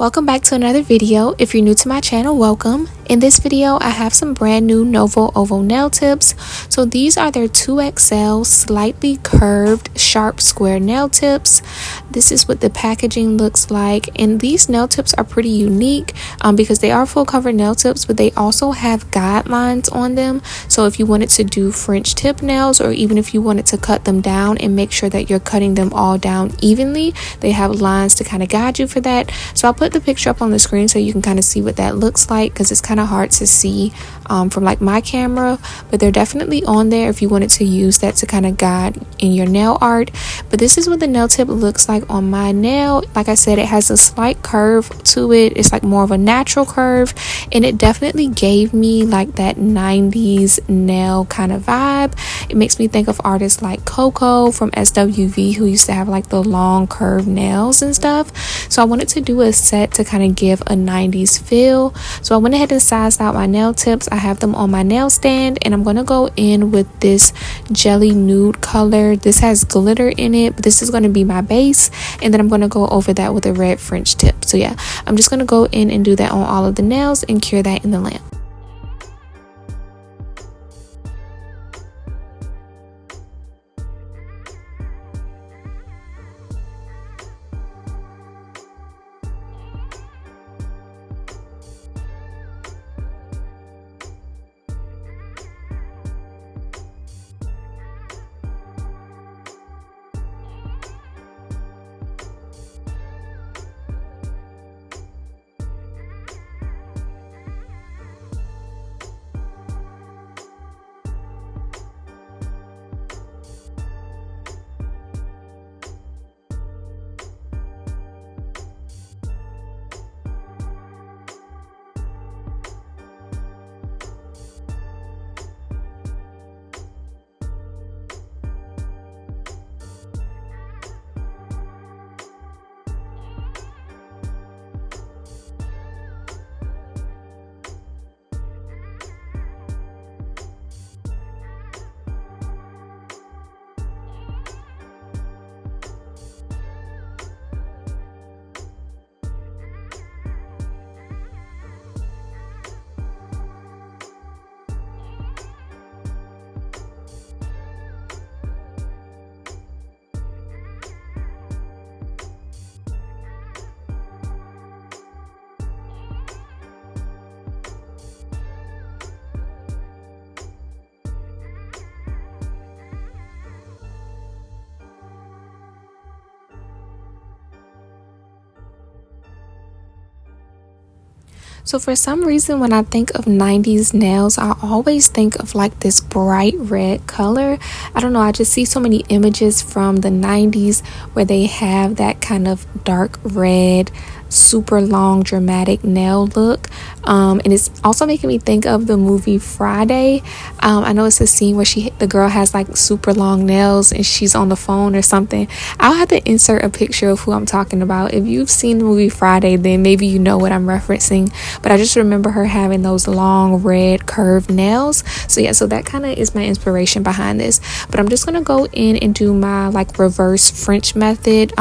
Welcome back to another video. If you're new to my channel, welcome. In this video, I have some brand new Novo Ovo nail tips. So these are their 2XL slightly curved sharp square nail tips. This is what the packaging looks like, and these nail tips are pretty unique because they are full cover nail tips, but they also have guidelines on them. So if you wanted to do French tip nails, or even if you wanted to cut them down and make sure that you're cutting them all down evenly, they have lines to kind of guide you for that. So I'll put the picture up on the screen so you can kind of see what that looks like, because it's kind of hard to see from like my camera, but they're definitely on there if you wanted to use that to kind of guide in your nail art. But this is what the nail tip looks like on my nail. Like I said, it has a slight curve to it. It's like more of a natural curve, and it definitely gave me like that 90s nail kind of vibe. It makes me think of artists like Coco from SWV, who used to have like the long curved nails and stuff. So I wanted to do a set to kind of give a 90s feel. So I went ahead and sized out my nail tips. I have them on my nail stand, and I'm going to go in with this jelly nude color. This has glitter in it, but this is going to be my base, and then I'm going to go over that with a red French tip. So yeah, I'm just going to go in and do that on all of the nails and cure that in the lamp. So for some reason, when I think of 90s nails, I always think of like this bright red color. I don't know, I just see so many images from the 90s where they have that kind of dark red, super long dramatic nail look, and it's also making me think of the movie Friday. I know it's a scene where the girl has like super long nails and she's on the phone or something. I'll have to insert a picture of who I'm talking about. If you've seen the movie Friday, then maybe you know what I'm referencing, but I just remember her having those long red curved nails. So yeah, so that kind of is my inspiration behind this. But I'm just gonna go in and do my like reverse French method.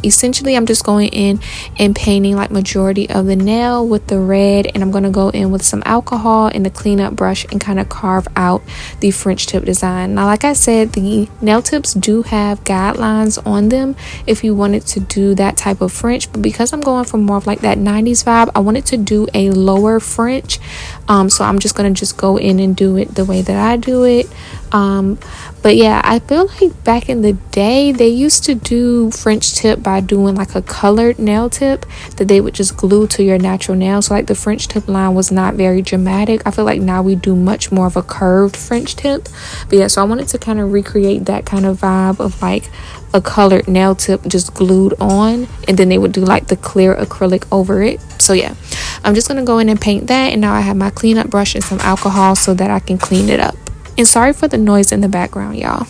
Essentially I'm just going in and painting like majority of the nail with the red, and I'm going to go in with some alcohol and a cleanup brush and kind of carve out the French tip design. Now like I said, the nail tips do have guidelines on them if you wanted to do that type of French, but because I'm going for more of like that 90s vibe, I wanted to do a lower French. So I'm just going to go in and do it the way that I do it. But yeah, I feel like back in the day they used to do French tip by doing like a colored nail tip that they would just glue to your natural nail. So like the French tip line was not very dramatic. I feel like now we do much more of a curved French tip. But yeah, so I wanted to kind of recreate that kind of vibe of like a colored nail tip just glued on, and then they would do like the clear acrylic over it. So yeah, I'm just gonna go in and paint that, and now I have my cleanup brush and some alcohol so that I can clean it up. And sorry for the noise in the background, y'all.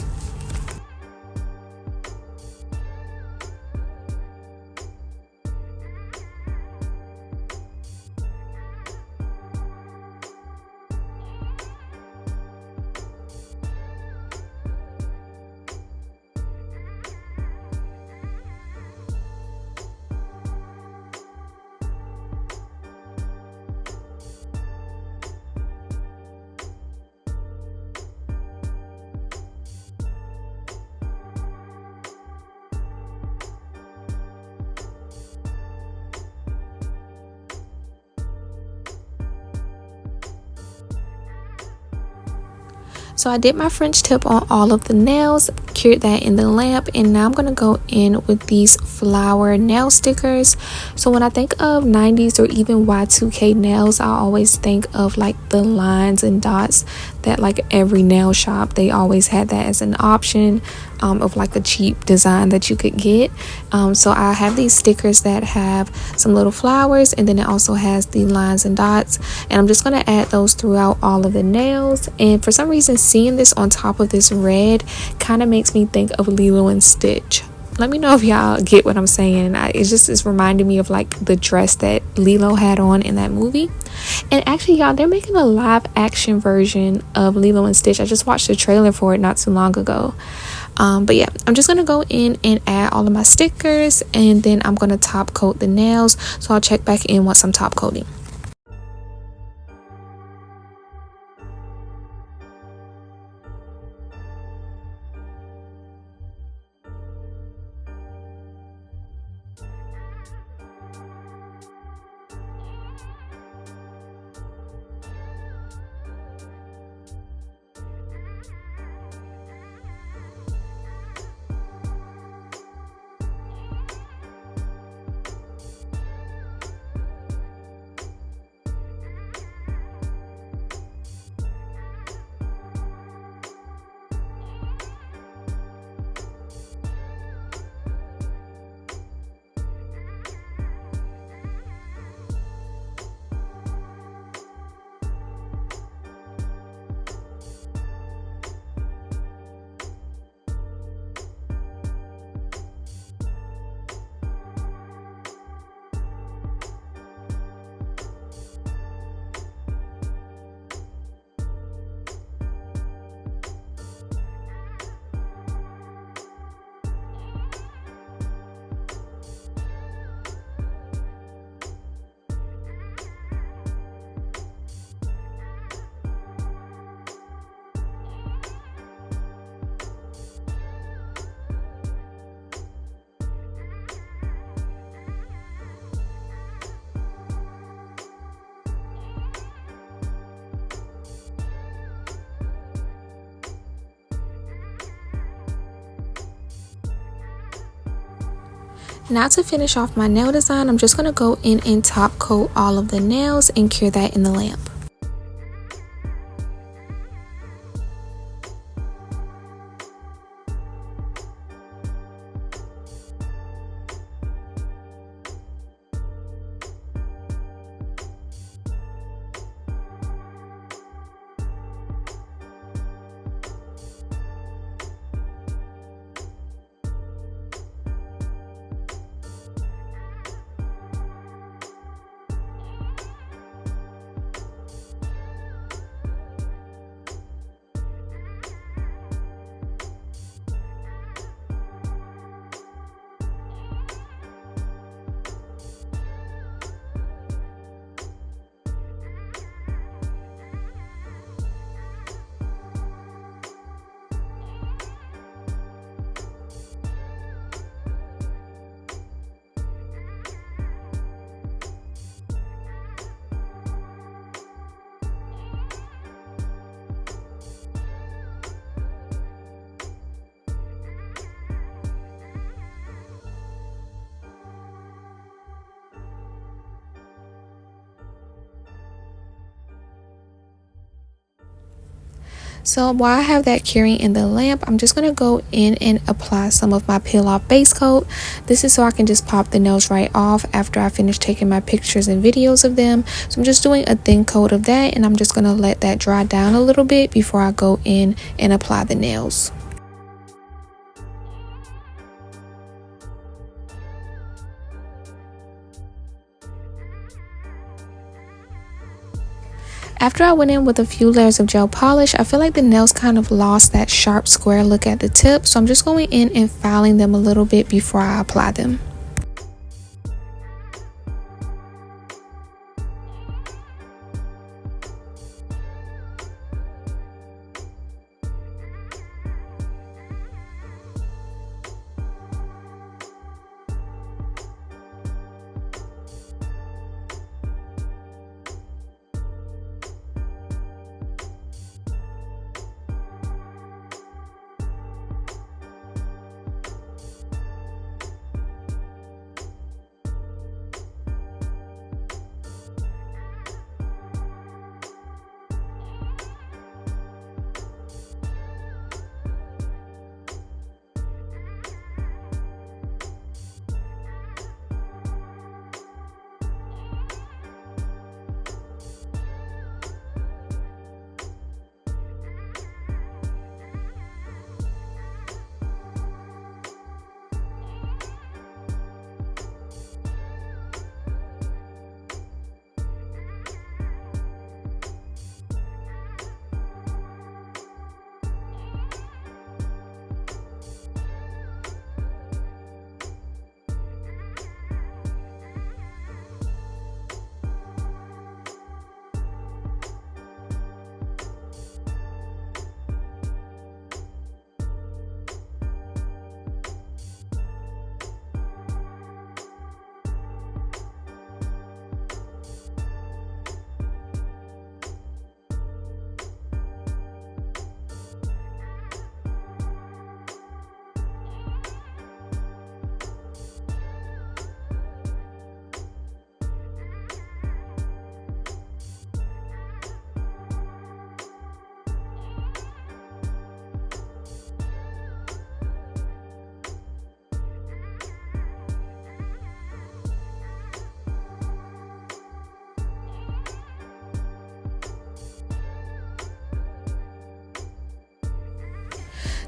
So I did my French tip on all of the nails, cured that in the lamp, and now I'm going to go in with these flower nail stickers. So when I think of 90s or even Y2K nails, I always think of like the lines and dots that like every nail shop, they always had that as an option of like a cheap design that you could get. So I have these stickers that have some little flowers, and then it also has the lines and dots, and I'm just going to add those throughout all of the nails. And for some reason, seeing this on top of this red kind of makes me think of Lilo and Stitch. Let me know if y'all get what I'm saying. It's reminding me of like the dress that Lilo had on in that movie. And actually, y'all, they're making a live action version of Lilo and Stitch. I just watched the trailer for it not too long ago. But yeah, I'm just gonna go in and add all of my stickers, and then I'm gonna top coat the nails. So I'll check back in once I'm top coating. Now to finish off my nail design, I'm just going to go in and top coat all of the nails and cure that in the lamp. So while I have that curing in the lamp, I'm just going to go in and apply some of my peel off base coat. This is so I can just pop the nails right off after I finish taking my pictures and videos of them. So I'm just doing a thin coat of that, and I'm just going to let that dry down a little bit before I go in and apply the nails. After I went in with a few layers of gel polish, I feel like the nails kind of lost that sharp square look at the tip, so I'm just going in and filing them a little bit before I apply them.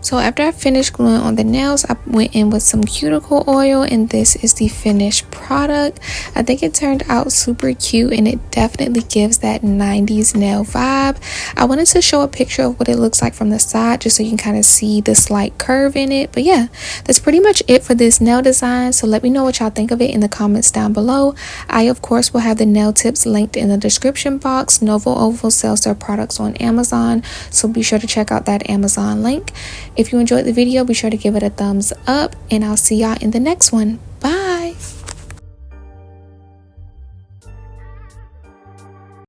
So after I finished gluing on the nails, I went in with some cuticle oil, and this is the finished product. I think it turned out super cute, and it definitely gives that 90s nail vibe. I wanted to show a picture of what it looks like from the side just so you can kind of see the slight curve in it. But yeah, that's pretty much it for this nail design. So let me know what y'all think of it in the comments down below. I of course will have the nail tips linked in the description box. Novo Ovo sells their products on Amazon, so be sure to check out that Amazon link. If you enjoyed the video, be sure to give it a thumbs up, and I'll see y'all in the next one. Bye.